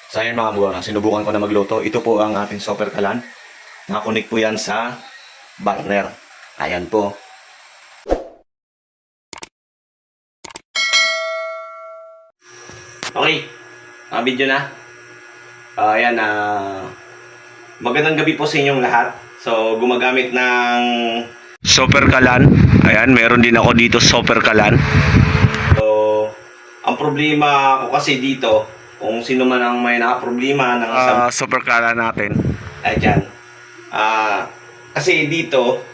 So ayun mga buwara, sinubukan ko na magluto. Ito po ang ating super kalan. Nakakunik po yan sa burner. Ayan po. Okay, video na. Ayan, magandang gabi po sa inyong lahat. So gumagamit ng super kalan. Ayan, meron din ako dito super kalan. So, ang problema ko kasi dito, kung sino man ang may nakaproblema ng super kalan natin, ayan. Kasi dito,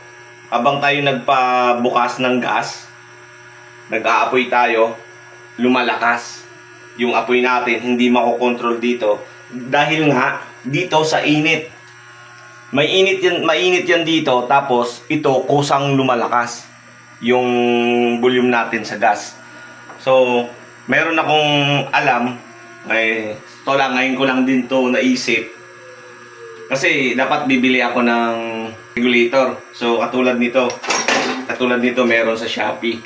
habang tayo nagpabukas ng gas, nag-aapoy tayo, lumalakas yung apoy natin, hindi makokontrol dito. Dahil nga, dito sa init. Mainit yan dito, tapos ito kusang lumalakas yung volume natin sa gas. So, meron akong alam, ito lang, ngayon ko lang din to naisip. Kasi dapat bibili ako ng regulator. So, katulad nito meron sa Shopee.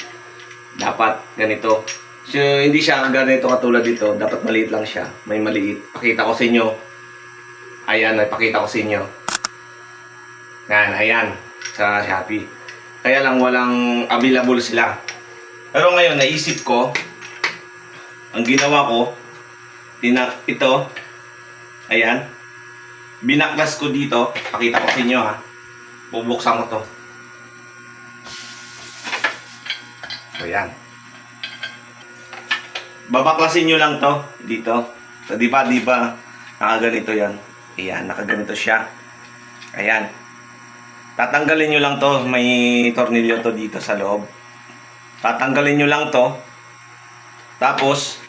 Dapat ganito. So, hindi siya ganito katulad dito. Dapat maliit lang siya. May maliit. Pakita ko sa inyo. Ayan, ipakita ko sa inyo. Ayan. Sa Shopee. Kaya lang walang available sila. Pero ngayon, naisip ko, ang ginawa ko, ito, ayan, binaklas ko dito, pakita ko sa inyo ha, bubuksan ko to. Ayan. Babaklasin nyo lang to, dito. So, di ba, nakaganito yan. Ayan, nakaganito siya. Ayan. Tatanggalin nyo lang to, may tornilyo to dito sa loob. Tatanggalin nyo lang to. Tapos,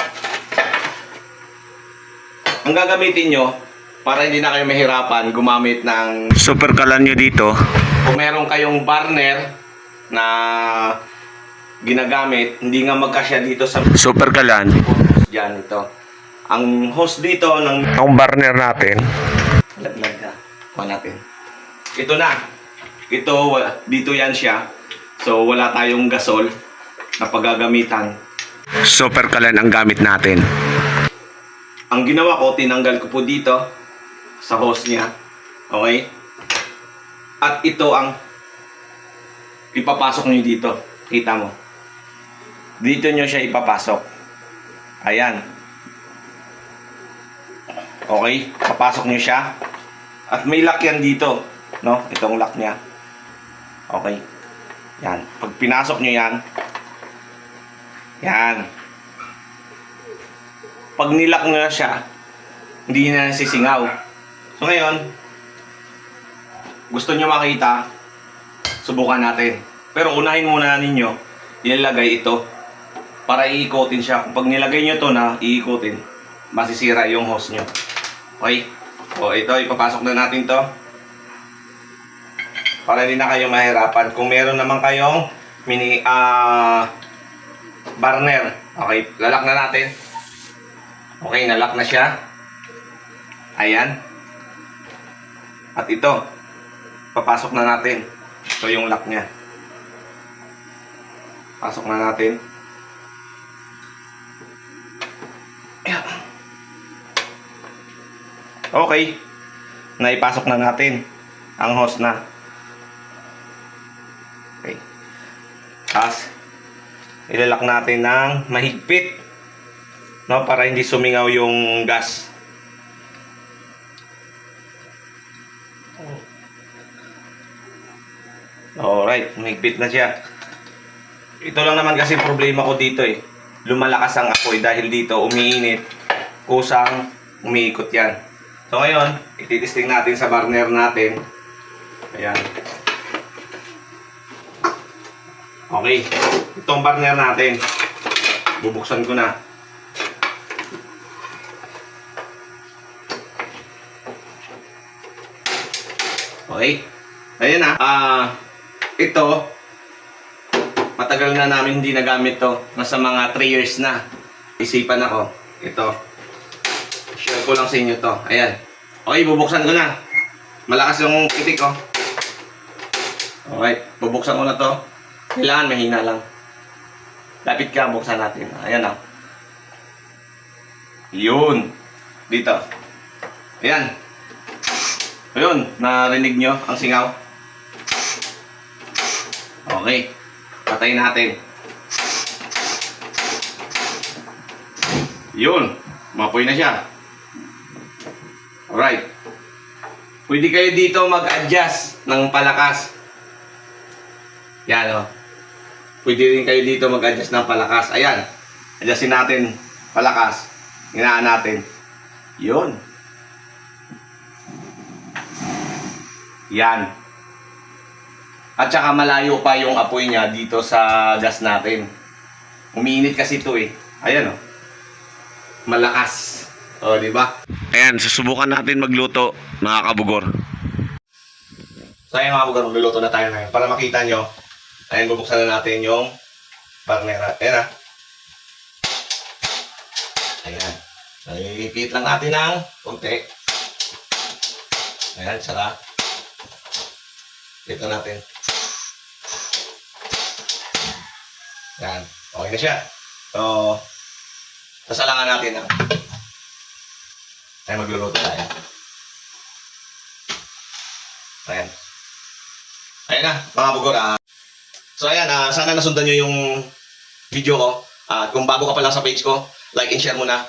ang gagamitin nyo, para hindi na kayo mahirapan gumamit ng super kalan nyo dito. Kung meron kayong burner na ginagamit, hindi nga magkasya dito sa super kalan. Diyan ito. Ang hose dito ng burner natin. Laglag na. Kuha natin. Ito na. Ito, dito yan siya. So, wala tayong gasol na paggagamitan. Super kalan ang gamit natin. Ang ginawa ko, tinanggal ko po dito sa hose niya. Okay? At ito ang ipapasok nyo dito. Kita mo. Dito nyo siya ipapasok. Ayan. Okay? Papasok nyo siya. At may lock yan dito. No? Itong lock niya. Okay? Yan. Pag pinasok nyo yan, yan. Pag nilock nyo na siya, hindi na nasisingaw. So ngayon, gusto nyo makita, subukan natin. Pero unahin muna ninyo, ilalagay ito para iikotin siya. Kung pag nilagay nyo to na iikotin, masisira yung hose nyo. Okay? O ito, ipapasok na natin to. Para hindi na kayo mahirapan. Kung meron naman kayong mini burner. Okay, lalak na natin. Okay, nalock na siya. Ayan. At ito, papasok na natin. Ito yung lock niya. Pasok na natin. Ayan. Okay. Naipasok na natin ang hose na. Okay. Tapos, ilalak natin ng mahigpit. No, para hindi sumingaw yung gas. Alright, mahigpit na siya. Ito lang naman kasi problema ko dito eh. Lumalakas ang apoy dahil dito umiinit. Kusang umiikot yan. So ngayon, ititesting natin sa burner natin. Ayan. Okay, itong burner natin. Bubuksan ko na. Okay. Ayan na. Ito, matagal na namin hindi nagamit to. Nasa mga 3 years na. Isipan ako. Ito. Share ko lang sa inyo to. Ayan. Okay, bubuksan ko na. Malakas yung pitik ko. Okay, bubuksan ko na to. Kailangan mahina lang. Lapit ka, buksan natin. Ayan na. Yun. Dito. Ayan. Ayun, narinig nyo ang singaw. Okay. Patayin natin. Yun. Mapoy na siya. Alright. Pwede kayo dito mag-adjust ng palakas. Yan o. Pwede rin kayo dito mag-adjust ng palakas. Ayan. Adjustin natin palakas. Hinaan natin. Yun. Yan. At saka malayo pa yung apoy niya dito sa gas natin. Umiinit kasi ito eh. Ayan o. Malakas. O, di ba? Ayan, susubukan natin magluto, mga kabugor. So, ayan mga kabugor, magluluto na tayo ngayon. Para makita nyo, ayan, bubuksan na natin yung barnera. Ayan ah. Ayan. Nalilipit lang natin ng konti. Ayan, saka. Dito natin. Ayan. Okay na siya. So, sasalangan natin ang ay magluluto tayo. Ayan. Ayan na, mga bugor. So ayan, sana nasundan nyo yung video ko. At kung bago ka pa lang sa page ko, like and share mo na.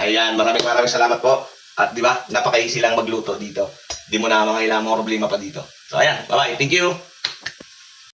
Ayan, maraming salamat po. At di ba, napaka-easy lang magluto dito. Di mo na mga problema pa dito. So ayan, bye-bye. Thank you.